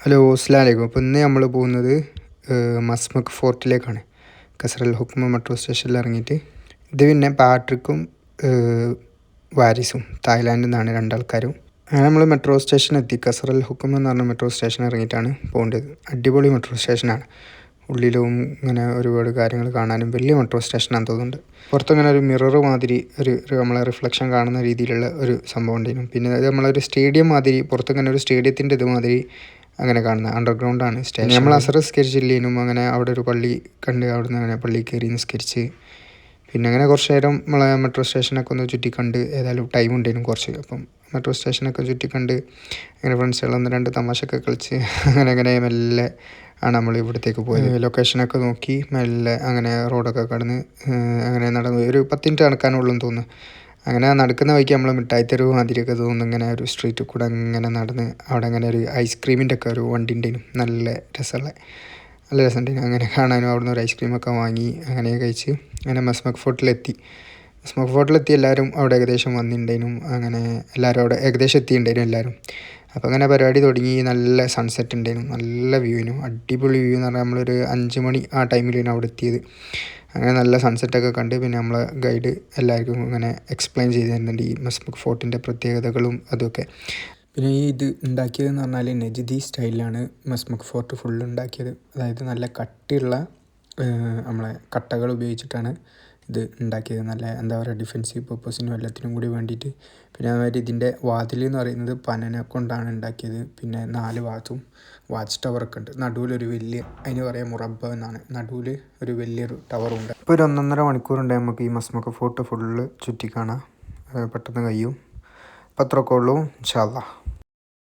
Hello, അസ്സലാമു അലൈക്കും. അപ്പോൾ ഇന്ന് നമ്മൾ പോകുന്നത് മസ്മക് ഫോർട്ടിലേക്കാണ്. കസറൽ ഹുക്മ മെട്രോ സ്റ്റേഷനിൽ ഇറങ്ങിയിട്ട് ഇത് പിന്നെ പാട്രിക്കും വാരിസും തായ്ലാൻഡിൽ നിന്നാണ് രണ്ടാൾക്കാരും. അങ്ങനെ നമ്മൾ മെട്രോ സ്റ്റേഷൻ എത്തി. കസറൽ ഹുക്മ എന്ന് പറഞ്ഞ മെട്രോ സ്റ്റേഷൻ ഇറങ്ങിയിട്ടാണ് പോകേണ്ടത്. അടിപൊളി മെട്രോ സ്റ്റേഷനാണ്. ഉള്ളിലും ഇങ്ങനെ ഒരുപാട് കാര്യങ്ങൾ കാണാനും വലിയ മെട്രോ സ്റ്റേഷനാണെന്ന് തോന്നുന്നുണ്ട്. പുറത്തിങ്ങനെ ഒരു മിറർ മാതിരി ഒരു നമ്മളെ റിഫ്ലക്ഷൻ കാണുന്ന രീതിയിലുള്ള ഒരു സംഭവം ഉണ്ടായിരുന്നു. പിന്നെ അത് നമ്മളൊരു സ്റ്റേഡിയം മാതിരി, പുറത്തിങ്ങനെ ഒരു സ്റ്റേഡിയത്തിൻ്റെ ഇത് മാതിരി അങ്ങനെ കാണുന്നത് അണ്ടർഗ്രൗണ്ടാണ് സ്റ്റേഷൻ. നമ്മൾ അസർ നിസ്കരിച്ചില്ലേനും അങ്ങനെ അവിടെ ഒരു പള്ളി കണ്ട് അവിടെ നിന്ന് അങ്ങനെ പള്ളിയിൽ കയറി നിസ്കരിച്ച് പിന്നെ അങ്ങനെ കുറച്ച് നേരം നമ്മളെ മെട്രോ സ്റ്റേഷനൊക്കെ ഒന്ന് ചുറ്റിക്കണ്ട്. ഏതായാലും ടൈം ഉണ്ടായിരുന്നു കുറച്ച്. അപ്പം മെട്രോ സ്റ്റേഷനൊക്കെ ചുറ്റിക്കണ്ട് അങ്ങനെ ഫ്രണ്ട്സുകൾ ഒന്ന് രണ്ട് തമാശയൊക്കെ കളിച്ച് അങ്ങനെ മെല്ലെ ആണ് നമ്മൾ ഇവിടത്തേക്ക് പോയത്. ലൊക്കേഷനൊക്കെ നോക്കി മെല്ലെ അങ്ങനെ റോഡൊക്കെ കടന്ന് അങ്ങനെ നടന്നു. ഒരു 10 മിനിറ്റ് നടക്കാനുള്ളൂ എന്ന് തോന്നുന്നു. അങ്ങനെ നടക്കുന്ന വഴിക്ക് നമ്മൾ മിഠായിത്തെരുവ് മാതിരിയൊക്കെ തോന്നുന്നു. ഇങ്ങനെ ഒരു സ്ട്രീറ്റിൽ കൂടെ അങ്ങനെ നടന്ന് അവിടെ അങ്ങനെ ഒരു ഐസ്ക്രീമിൻ്റെ ഒക്കെ ഒരു വണ്ടി ഉണ്ടായിരുന്നു. നല്ല രസമുണ്ടായിരുന്നു. അങ്ങനെ കാണാനും അവിടെ നിന്ന് ഒരു ഐസ്ക്രീമൊക്കെ വാങ്ങി അങ്ങനെ കഴിച്ച് അങ്ങനെ മസ്മക് ഫോർട്ടിലെത്തി. മസ്മക് ഫോർട്ടിലെത്തി എല്ലാവരും അവിടെ ഏകദേശം വന്നിട്ടുണ്ടായിരുന്നു. അങ്ങനെ എല്ലാവരും അവിടെ ഏകദേശം എത്തിയിട്ടുണ്ടായിരുന്നു എല്ലാവരും. അപ്പോൾ അങ്ങനെ പരിപാടി തുടങ്ങി. നല്ല സൺസെറ്റ് ഉണ്ടായിരുന്നു, നല്ല വ്യൂവിനും അടിപൊളി വ്യൂ എന്ന് പറഞ്ഞാൽ നമ്മളൊരു 5 മണി ആ ടൈമിലാണ് അവിടെ എത്തിയത്. അങ്ങനെ നല്ല സൺസെറ്റൊക്കെ കണ്ട് പിന്നെ നമ്മളെ ഗൈഡ് എല്ലാവർക്കും ഇങ്ങനെ എക്സ്പ്ലെയിൻ ചെയ്ത് തരുന്നുണ്ട് ഈ മസ്മക് ഫോർട്ടിൻ്റെ പ്രത്യേകതകളും അതൊക്കെ. പിന്നെ ഈ ഇത് ഉണ്ടാക്കിയതെന്ന് പറഞ്ഞാൽ നജിദി സ്റ്റൈലിലാണ് മസ്മക് ഫോർട്ട് ഫുള്ള് ഉണ്ടാക്കിയത്. അതായത് നല്ല കട്ടിയുള്ള നമ്മളെ കട്ടകൾ ഉപയോഗിച്ചിട്ടാണ് ഇത് ഉണ്ടാക്കിയത്. നല്ല എന്താ പറയുക, ഡിഫെൻസീവ് പർപ്പസിനും എല്ലാത്തിനും കൂടി വേണ്ടിയിട്ട്. പിന്നെ അതുമാതിരി ഇതിൻ്റെ വാതിൽ എന്ന് പറയുന്നത് പനനെ കൊണ്ടാണ് ഉണ്ടാക്കിയത്. പിന്നെ 4 ഭാഗത്തും വാച്ച് ടവറൊക്കെ ഉണ്ട്. നടുവിലൊരു വലിയ, അതിന് പറയുക മുറബ്ബ എന്നാണ്, നടുവിൽ ഒരു വലിയൊരു ടവറുണ്ട്. ഇപ്പോൾ ഒരു 1.5 മണിക്കൂറുണ്ട് നമുക്ക് ഈ മസ്മക് ഫോർട്ട് ഫുള്ള് ചുറ്റി കാണാം. പെട്ടെന്ന് കഴിയും. അപ്പോൾ അത്രയൊക്കെ ഉള്ളൂ. ഇൻഷാ അല്ലാഹ്.